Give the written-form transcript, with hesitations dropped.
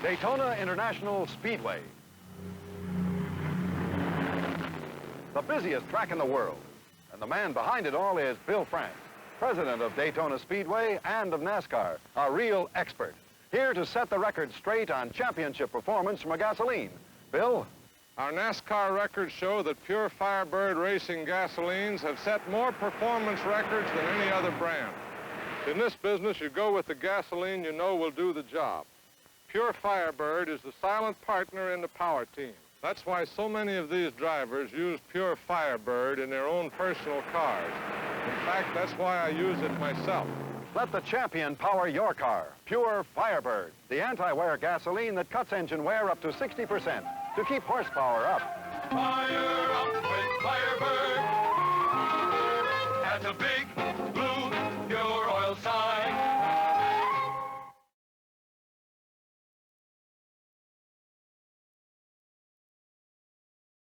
Daytona International Speedway. The busiest track in the world. And the man behind it all is Bill France, president of Daytona Speedway and of NASCAR, a real expert. Here to set the record straight on championship performance from a gasoline. Bill? Our NASCAR records show that pure Firebird racing gasolines have set more performance records than any other brand. In this business, you go with the gasoline you know will do the job. Pure Firebird is the silent partner in the power team. That's why so many of these drivers use Pure Firebird in their own personal cars. In fact, that's why I use it myself. Let the champion power your car. Pure Firebird, the anti-wear gasoline that cuts engine wear up to 60% to keep horsepower up. Fire up with Firebird. That's a big